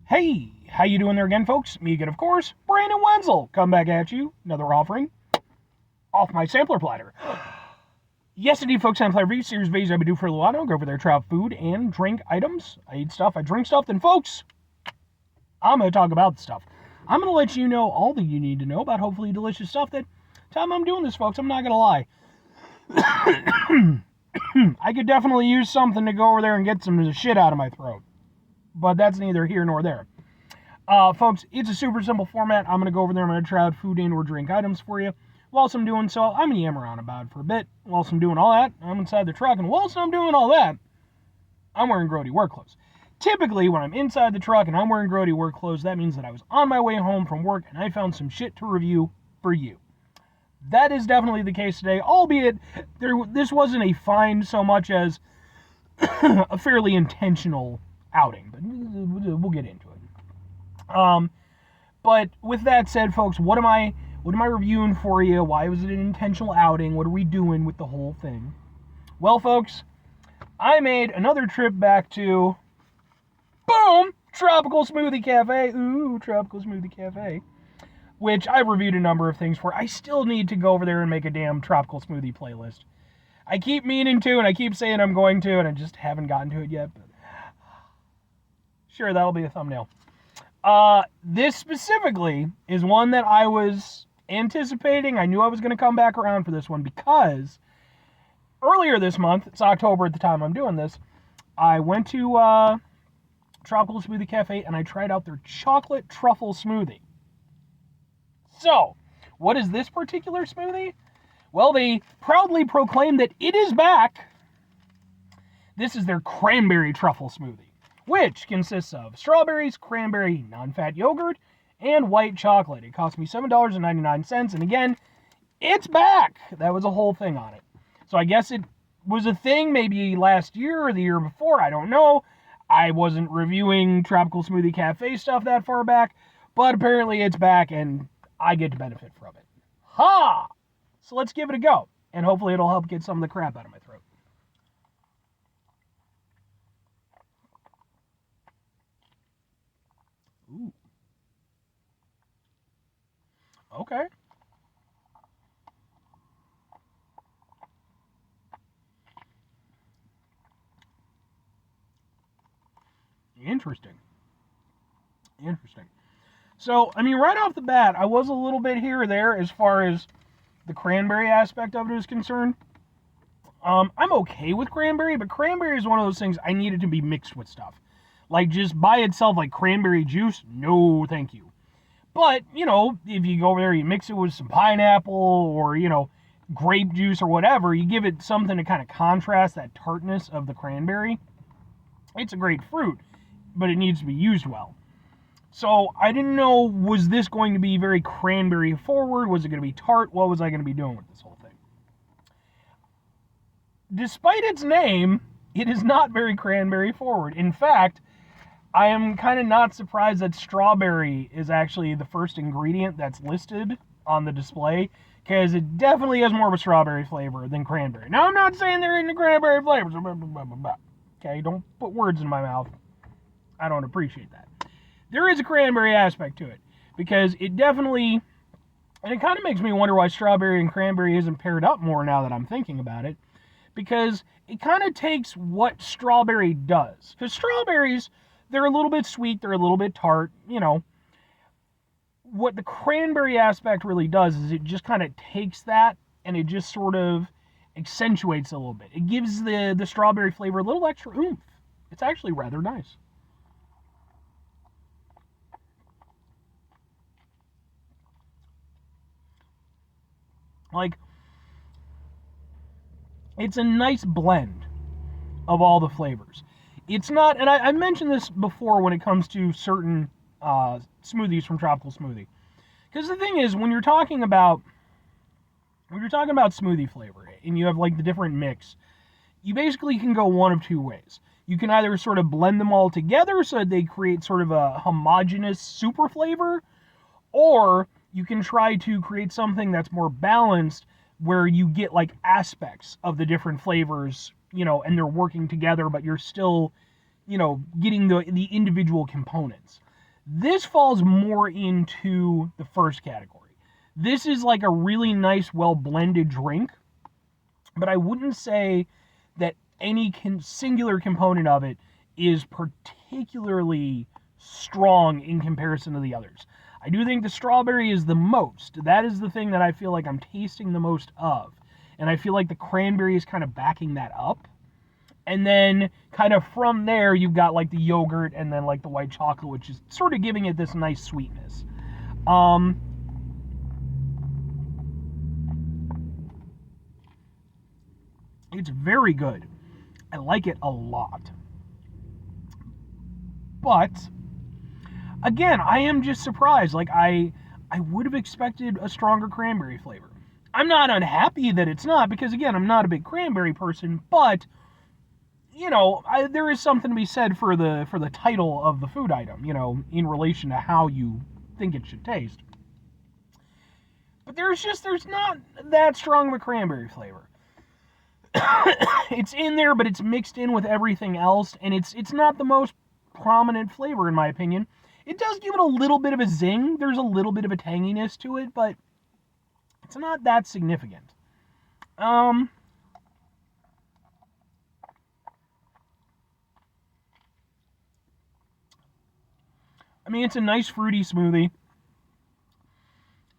Hey, how you doing there again, folks? Me again, of course, Brandon Wenzel. Come back at you, another offering off my sampler platter. Yes, indeed, folks, sampler review series videos I've been doing for a little while. I go over there, try out food and drink items. I eat stuff, I drink stuff. Then, folks, I'm going to talk about the stuff. I'm going to let you know all that you need to know about hopefully delicious stuff. That time I'm doing this, folks, I'm not going to lie. I could definitely use something to go over there and get some shit out of my throat. But that's neither here nor there. Folks, it's a super simple format. I'm going to go over there. I'm going to try out food and or drink items for you. Whilst I'm doing so, I'm going to yammer on about it for a bit. Whilst I'm doing all that, I'm inside the truck. And whilst I'm doing all that, I'm wearing grody work clothes. Typically, when I'm inside the truck and I'm wearing grody work clothes, that means that I was on my way home from work and I found some shit to review for you. That is definitely the case today, albeit this wasn't a find so much as a fairly intentional outing, but we'll get into it. But with that said, folks, what am I reviewing for you? Why was it an intentional outing? What are we doing with the whole thing? Well, folks, I made another trip back to, boom, Tropical Smoothie Cafe. Ooh, Tropical Smoothie Cafe. Which I've reviewed a number of things for. I still need to go over there and make a damn Tropical Smoothie playlist. I keep meaning to, and I keep saying I'm going to, and I just haven't gotten to it yet. But sure, that'll be a thumbnail. This specifically is one that I was anticipating. I knew I was going to come back around for this one because earlier this month, it's October at the time I'm doing this, I went to Tropical Smoothie Cafe and I tried out their chocolate truffle smoothie. So, what is this particular smoothie? Well, they proudly proclaim that it is back. This is their cranberry truffle smoothie, which consists of strawberries, cranberry, non-fat yogurt, and white chocolate. It cost me $7.99, and again, it's back. That was a whole thing on it. So I guess it was a thing maybe last year or the year before, I don't know. I wasn't reviewing Tropical Smoothie Cafe stuff that far back, but apparently it's back, and I get to benefit from it. Ha! So let's give it a go, and hopefully it'll help get some of the crap out of my throat. Ooh. Okay. Interesting. So, I mean, right off the bat, I was a little bit here or there as far as the cranberry aspect of it is concerned. I'm okay with cranberry, but cranberry is one of those things I needed to be mixed with stuff. Like, just by itself, like cranberry juice, no thank you. But, you know, if you go over there, you mix it with some pineapple or, you know, grape juice or whatever, you give it something to kind of contrast that tartness of the cranberry. It's a great fruit, but it needs to be used well. So I didn't know, was this going to be very cranberry forward? Was it going to be tart? What was I going to be doing with this whole thing? Despite its name, it is not very cranberry forward. In fact, I am kind of not surprised that strawberry is actually the first ingredient that's listed on the display, because it definitely has more of a strawberry flavor than cranberry. Now, I'm not saying there isn't a cranberry flavor. Okay, don't put words in my mouth. I don't appreciate that. There is a cranberry aspect to it, because it definitely, and it kind of makes me wonder why strawberry and cranberry isn't paired up more now that I'm thinking about it, because it kind of takes what strawberry does. Because strawberries, they're a little bit sweet, they're a little bit tart, you know. What the cranberry aspect really does is it just kind of takes that and it just sort of accentuates it a little bit. It gives the strawberry flavor a little extra oomph. It's actually rather nice. Like, it's a nice blend of all the flavors. It's not, and I mentioned this before when it comes to certain smoothies from Tropical Smoothie. Because the thing is, when you're talking about smoothie flavor, and you have like the different mix, you basically can go one of two ways. You can either sort of blend them all together so that they create sort of a homogeneous super flavor, or you can try to create something that's more balanced where you get like aspects of the different flavors, you know, and they're working together, but you're still, you know, getting the individual components. This falls more into the first category. This is like a really nice, well-blended drink, but I wouldn't say that any singular component of it is particularly strong in comparison to the others. I do think the strawberry is the most. That is the thing that I feel like I'm tasting the most of. And I feel like the cranberry is kind of backing that up. And then kind of from there, you've got like the yogurt and then like the white chocolate, which is sort of giving it this nice sweetness. It's very good. I like it a lot. But again, I am just surprised. Like I would have expected a stronger cranberry flavor. I'm not unhappy that it's not, because again, I'm not a big cranberry person, but you know, there is something to be said for the title of the food item, you know, in relation to how you think it should taste. But there's not that strong of a cranberry flavor. It's in there, but it's mixed in with everything else, and it's not the most prominent flavor in my opinion. It does give it a little bit of a zing. There's a little bit of a tanginess to it, but it's not that significant. I mean, it's a nice fruity smoothie.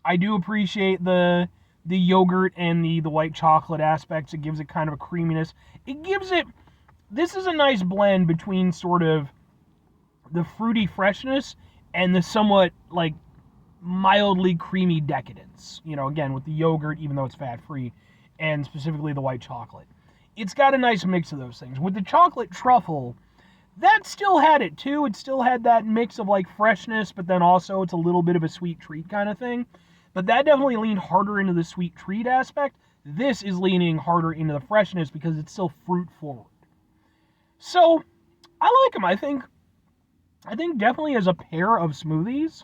I do appreciate the yogurt and the white chocolate aspects. It gives it kind of a creaminess. This is a nice blend between sort of the fruity freshness and the somewhat like mildly creamy decadence. You know, again, with the yogurt, even though it's fat-free, and specifically the white chocolate. It's got a nice mix of those things. With the chocolate truffle, that still had it too. It still had that mix of like freshness, but then also it's a little bit of a sweet treat kind of thing. But that definitely leaned harder into the sweet treat aspect. This is leaning harder into the freshness because it's still fruit forward. So, I like them. I think definitely as a pair of smoothies,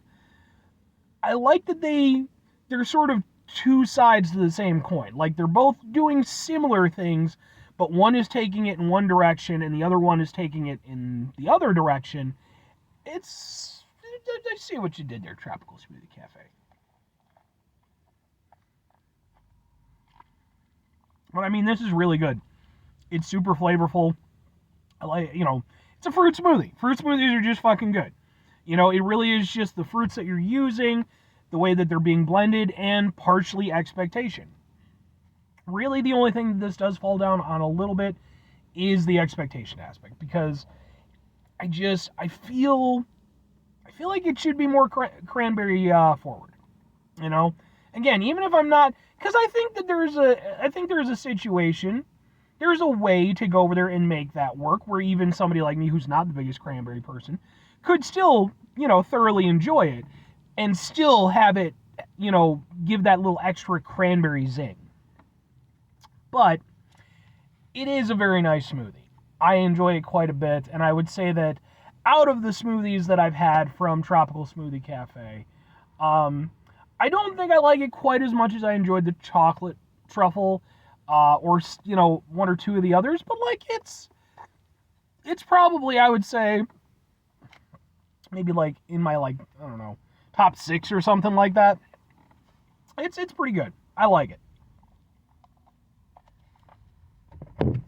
I like that they're sort of two sides to the same coin. Like they're both doing similar things, but one is taking it in one direction and the other one is taking it in the other direction. I see what you did there, Tropical Smoothie Cafe. But I mean, this is really good. It's super flavorful. I like, you know, it's a fruit smoothie. Fruit smoothies are just fucking good. You know, it really is just the fruits that you're using, the way that they're being blended, and partially expectation. Really, the only thing that this does fall down on a little bit is the expectation aspect, because I feel like it should be more cranberry forward. You know, again, even if I'm not, because I think there's a situation, there's a way to go over there and make that work, where even somebody like me, who's not the biggest cranberry person, could still, you know, thoroughly enjoy it, and still have it, you know, give that little extra cranberry zing. But it is a very nice smoothie. I enjoy it quite a bit, and I would say that out of the smoothies that I've had from Tropical Smoothie Cafe, I don't think I like it quite as much as I enjoyed the chocolate truffle, or, you know, one or two of the others, but like it's probably, I would say, maybe like in my, like, I don't know, top 6 or something like that. It's pretty good. I like it.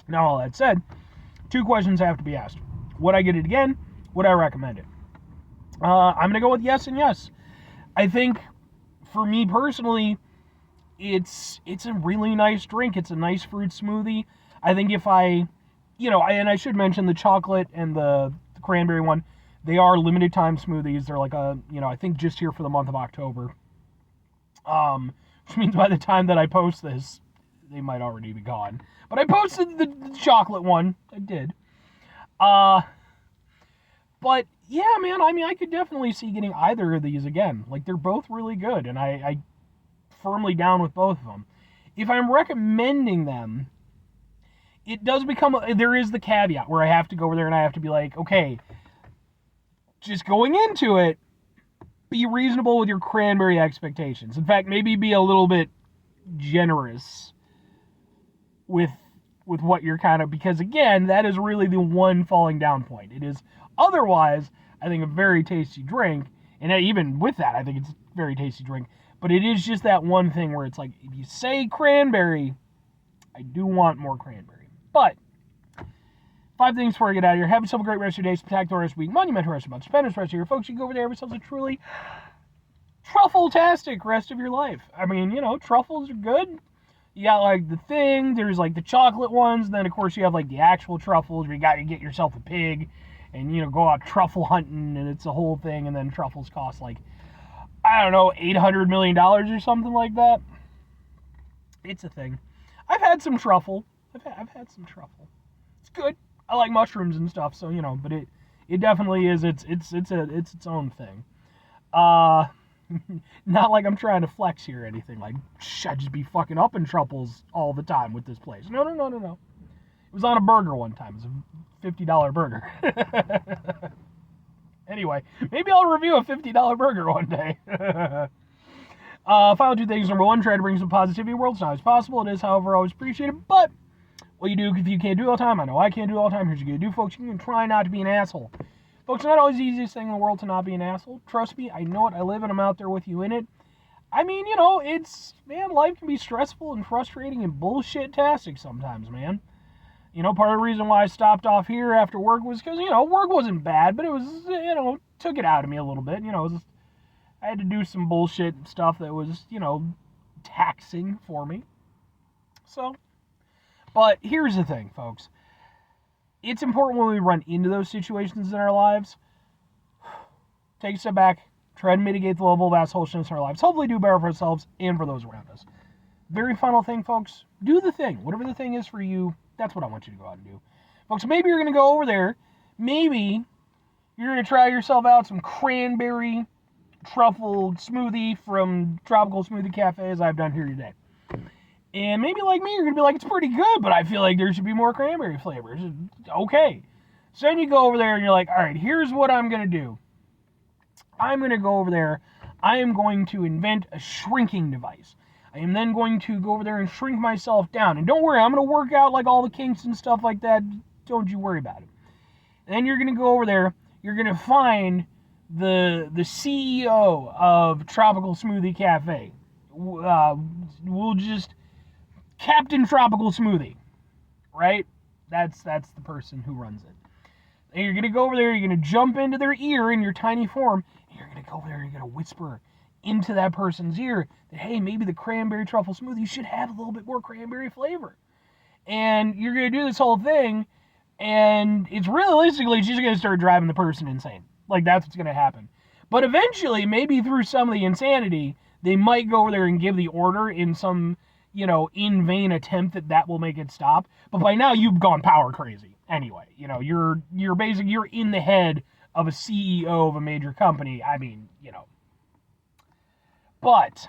Now, all that said, 2 questions have to be asked. Would I get it again? Would I recommend it? I'm going to go with yes and yes. I think, for me personally, it's a really nice drink. It's a nice fruit smoothie. I think if I should mention the chocolate and the cranberry one, they are limited time smoothies. They're like I think just here for the month of October. Which means by the time that I post this, they might already be gone. But I posted the chocolate one. I did. But yeah, man, I mean, I could definitely see getting either of these again. Like, they're both really good, and I firmly down with both of them. If I'm recommending them, it does become, there is the caveat where I have to go over there and I have to be like, okay, just going into it, be reasonable with your cranberry expectations. In fact, maybe be a little bit generous with what you're kind of, because again, that is really the one falling down point. It is, otherwise, I think a very tasty drink. And even with that, I think it's a very tasty drink. But it is just that one thing where it's like, if you say cranberry, I do want more cranberry. But 5 things before I get out of here. Have yourself a great rest of your day, spectacular rest of the week, monumental rest of the month, stupendous rest of your folks. You can go over there, have yourselves a truly truffle-tastic rest of your life. I mean, truffles are good. You got like the thing, there's like the chocolate ones, and then of course you have like the actual truffles where you got to get yourself a pig and go out truffle hunting, and it's a whole thing, and then truffles cost like, I don't know, $800 million or something like that. It's a thing. I've had some truffle. I've had some truffle. It's good. I like mushrooms and stuff, so but it definitely is it's its own thing. Not like I'm trying to flex here or anything. Like, I'd just be fucking up in truffles all the time with this place. No. It was on a burger one time. It was a $50 burger. Anyway, maybe I'll review a $50 burger one day. Final 2 things. Number 1, try to bring some positivity to the world. It's not always possible. It is, however, always appreciated. But what you do if you can't do it all the time, I know I can't do it all the time. Here's what you do, folks. You can try not to be an asshole. Folks, it's not always the easiest thing in the world to not be an asshole. Trust me, I know it. I live and I'm out there with you in it. I mean, life can be stressful and frustrating and bullshit-tastic sometimes, man. Part of the reason why I stopped off here after work was because, work wasn't bad, but it was, took it out of me a little bit. I had to do some bullshit stuff that was, taxing for me. So, but here's the thing, folks. It's important when we run into those situations in our lives, take a step back, try to mitigate the level of assholishness in our lives, hopefully do better for ourselves and for those around us. Very final thing, folks, do the thing. Whatever the thing is for you, that's what I want you to go out and do. Folks, maybe you're going to go over there, maybe you're going to try yourself out some cranberry truffle smoothie from Tropical Smoothie Cafe, as I've done here today. And maybe like me, you're going to be like, it's pretty good, but I feel like there should be more cranberry flavors. Okay. So then you go over there and you're like, all right, here's what I'm going to do. I'm going to go over there. I am going to invent a shrinking device. I am then going to go over there and shrink myself down. And don't worry, I'm going to work out like all the kinks and stuff like that. Don't you worry about it. And then you're going to go over there. You're going to find the CEO of Tropical Smoothie Cafe. We'll just... Captain Tropical Smoothie, right? That's the person who runs it. And you're going to go over there, you're going to jump into their ear in your tiny form, and you're going to go over there and you're going to whisper into that person's ear that, hey, maybe the cranberry truffle smoothie should have a little bit more cranberry flavor. And you're going to do this whole thing, and it's realistically just going to start driving the person insane. Like, that's what's going to happen. But eventually, maybe through some of the insanity, they might go over there and give the order in some... in vain attempt that will make it stop. But by now you've gone power crazy. Anyway, you're basically, you're in the head of a CEO of a major company. I mean, But,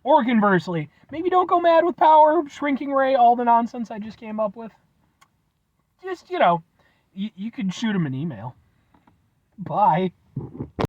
or conversely, maybe don't go mad with power, shrinking ray, all the nonsense I just came up with. Just, you can shoot him an email. Bye.